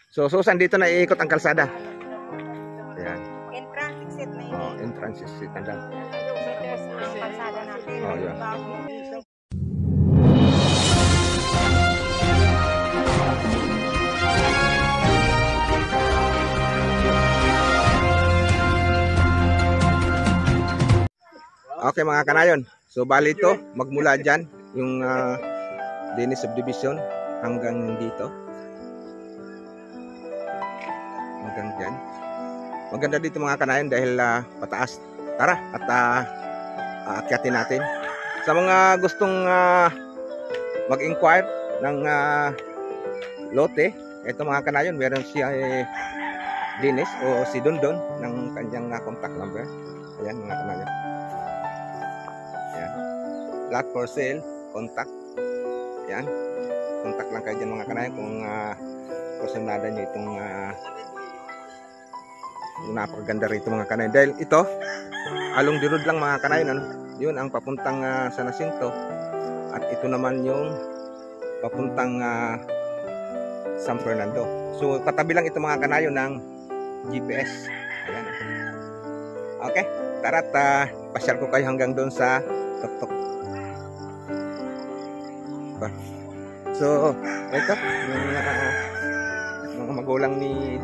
So Susan, dito na iikot ang kalsada. Ayan. Entrance exit na yun. Oh, entrance exit na lang. Meters ang kalsada natin. Oh, yeah. Okay mga kanayon. So bali ito, magmula dyan, yung Dennis Subdivision hanggang dito. Hanggang dyan. Maganda dito mga kanayon dahil pataas. Tara at aakyatin natin. Sa mga gustong mag-inquire ng lote, ito mga kanayon, meron siya Dennis o si Dondon ng kanyang contact number. Ayan mga kanayon. Ayan. Lot for sale, contact. Ayan. Contact lang kayo dyan mga kanayon kung personada nyo itong napakaganda rito mga kanayon. Dahil ito, along the road lang mga kanayon. Ano? Yun ang papuntang San Jacinto. At ito naman yung papuntang San Fernando. So katabi lang ito mga kanayon ng GPS. Ayan. Okay, tara at pasyal ko kayo hanggang doon sa tuktok. So ito yung mga magulang ni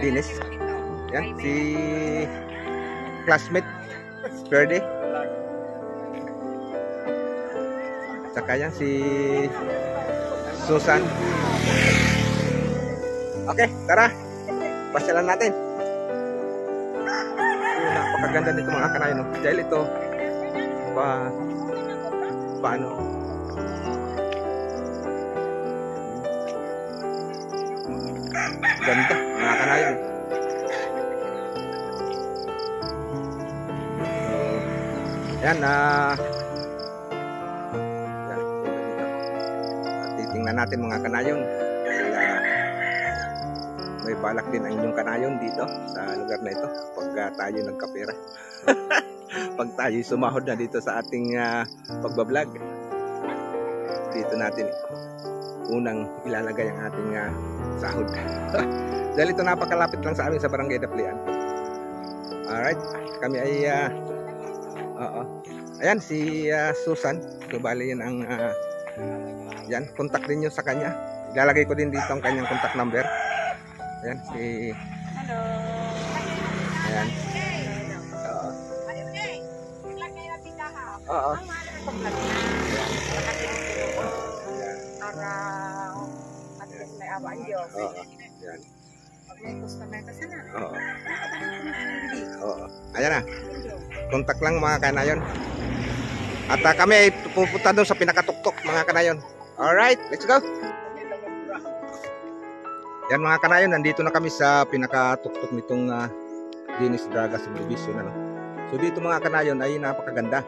Dennis. Yan, si classmate Ferdy. Tsaka yan si Susan. Okay, tara. Pasyalan natin. Napakaganda nito mga kanayon, no? Dahil ito paano ganda mga kanayon. Yan titingnan natin mga kanayon. May balak din ang inyong kanayon dito sa lugar na ito pag tayo nagkapera. Pag tayo sumahod na dito sa ating pagbablog, dito natin unang ilalagay ang ating sahod. Dahil ito napakalapit lang sa amin sa Barangay Daplian. Alright, kami ay ayan si Susan. So bali yan ang yan, contact din nyo sa kanya. Ilalagay ko din dito ang kanyang contact number. Ayan si Hello. ayan. Oo. Para at least may awa ang Diyos. Yan. Pag may customer kasi na. Oo. Oo. Ayan na. Contact lang mga kanayon. At kami ay pupunta doon sa pinakatuktok mga kanayon. Alright, let's go. Yan mga kanayon, nandito na kami sa pinakatuktok nitong Dennis Draga Subdivision. Ano? So dito mga kanayon ay napakaganda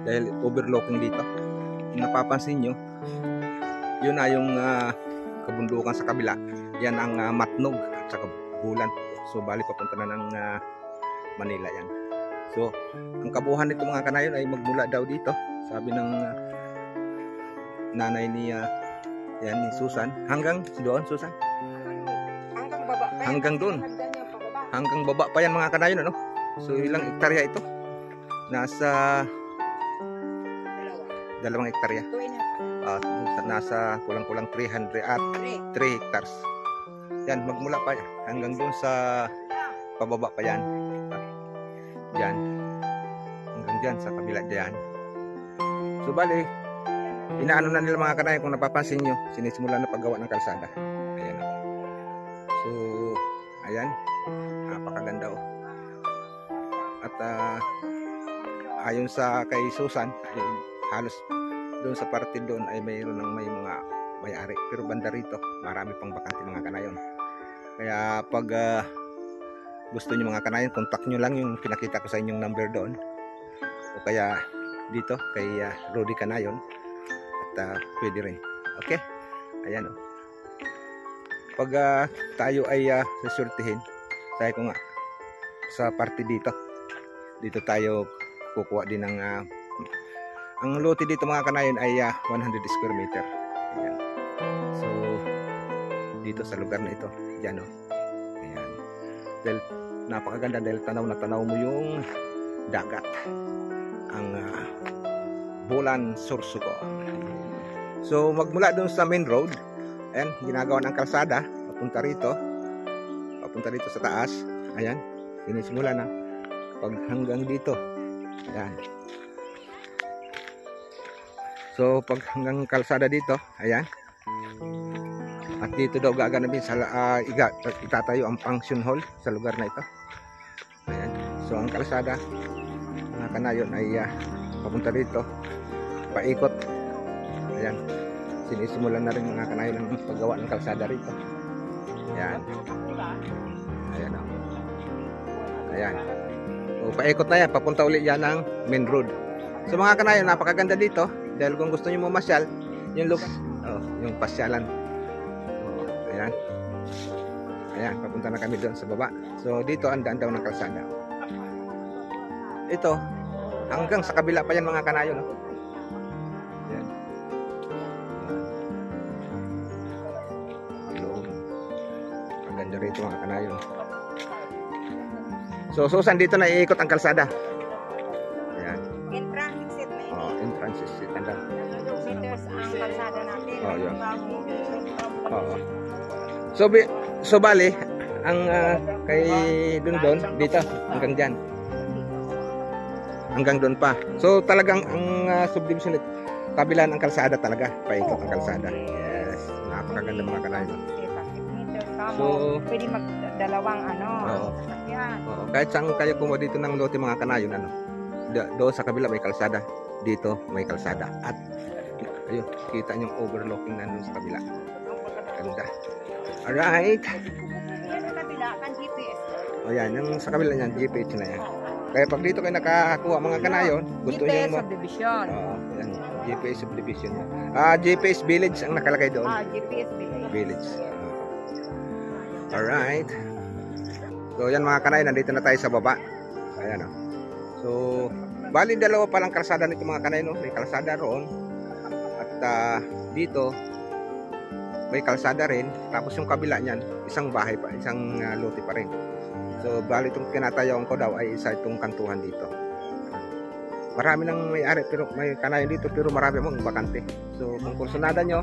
dahil overlooking dito. Kung napapansin nyo, yun na yung kabundukan sa kabila. Yan ang Matnog at saka Bulan. So bali papunta na ng Manila yan. So ang kabuuan nito mga kanayon ay magmula daw dito. Sabi ng nanay ni yan ni Susan hanggang doon Susan. Hanggang baba pa. Hanggang doon. Hanggang baba pa yan mga kanayon, ano? So ilang hektarya ito? Nasa 2 hektarya. Nasa kulang-kulang 3 hectares. Yan, magmula pa hanggang doon sa pababa pa yan. Yan. Hanggang dyan sa kabila dyan. So bali, inaano na nila mga kanayon kung napapansin nyo, sinisimula na paggawa ng kalsada. Ayan. So, ayan. Napakaganda oh. At ayon sa kay Susan, ay halos doon sa parte doon ay mayroon ng may mga may-ari. Pero banda rito, marami pang bakante mga kanayon. Kaya pag gusto nyo mga kanayon, contact nyo lang yung pinakita ko sa inyong number doon. O kaya dito kay Rudy Kanayon. At pwede rin. Okay? Ayan o. Pag tayo ay sasurtihin, tayo ko nga sa parte dito. Dito tayo kukuha din ng ang lote dito mga kanayon ay 100 square meter. Ayan. So, dito sa lugar na ito, dyan o. Ayan. Dahil napakaganda dahil tanaw na tanaw mo yung dagat. Ang Bulan Sorsogon. So, magmula dun sa main road, ayan, ginagawa ng kalsada, papunta rito sa taas. Ayan, sinisimula na pag hanggang dito. Ayan. So, pag hanggang kalsada dito, ayan. At dito daw gaganapin sa itatayo ang function hall sa lugar na ito. Ayan. So, ang kalsada mga kanayon ay papunta dito, paikot. Ayan. Sinisimulan na rin mga kanayon ang paggawa ng kalsada rito. Ayan. Ayan o. Ayan. So, paikot na yan. Papunta ulit yan ng main road. So, mga kanayon, napakaganda dito. Dahil kung gusto nyo mamasyal, yung yung pasyalan. Ayan. Ayan, papunta na kami doon sa baba. So, dito ang daan daw ng kalsada. Ito, hanggang sa kabila pa yan mga kanayon. No? Ayan. Ang ganda rito mga kanayon. So, susan dito na iikot ang kalsada. Ayan. Entrance exit. Meters ang kalsada natin. Yun. Oo. So bali, ang kay doon dito hanggang diyan. Hanggang doon pa. So talagang ang subdivision nito kabilaan ang kalsada talaga, paikot ang kalsada. Yes, napakaganda mga kanayon. So pwede magdalawang sasakyan. Oo, kahit saan kayo kumuha dito ng lote mga kanayon doon sa kabila may kalsada, dito may kalsada at ayun, kita niyo overlooking na doon sa kabila. Ganda. Alright. Yan sa kabila, kan GPS. O yan, yung sa kabila niyan, GPS na yan. Kaya pag dito kayo nakakuha mga kanayon, gusto niyo GPS subdivision. yan, GPS subdivision. GPS village ang nakalagay doon. GPS Village. Alright. So yan mga kanayon, nandito na tayo sa baba. Ayan o. So, bali dalawa palang kalsada nito mga kanayon. May kalsada roon. At dito, may kalsada rin. Tapos yung kabila niyan, isang bahay pa, isang lote pa rin. So, bali itong kinatayawan ko daw ay isa itong kantuhan dito. Marami nang may-ari, pero may kanayon dito, pero marami mong bakante. So, kung kursunada nyo,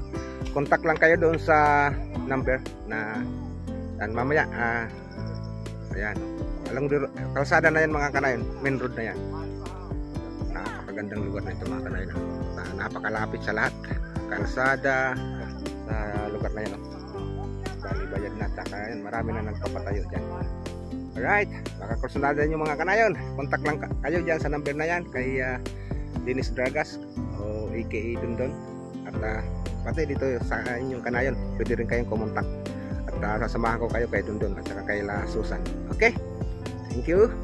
contact lang kayo doon sa number na mamaya, ayan. Kalsada na yan mga kanayon, main road na yan. Napakagandang lugar na ito mga kanayon. Napakalapit sa lahat. Kalsada, sa lugar na yan. Bali-bayad na, saka marami na nagpapatayo dyan. Alright, baka kursunada nyo mga kanayon. Contact lang kayo dyan sa number na yan kay Dennis Dragas o aka Dundon. At pati dito sa inyong kanayon, pwede rin kayong kumontak. At sasamahan ko kayo kay Dundon at saka kay La Susan. Okay? Thank you.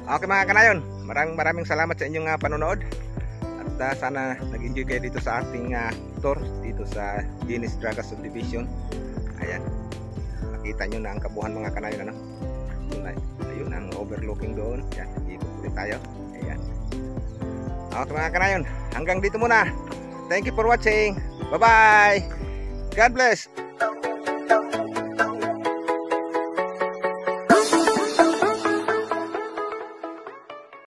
Okay mga kanayon, maraming salamat sa inyong panonood. At sana nag-enjoy kayo dito sa ating tour dito sa Dennis Dragas Subdivision. Ayan. Nakita nyo na ang kabuhan mga kanayon. Ayun ang overlooking doon. Ayan, ikot ulit tayo. Ayan. Okay mga kanayon, hanggang dito muna. Thank you for watching. Bye-bye. God bless.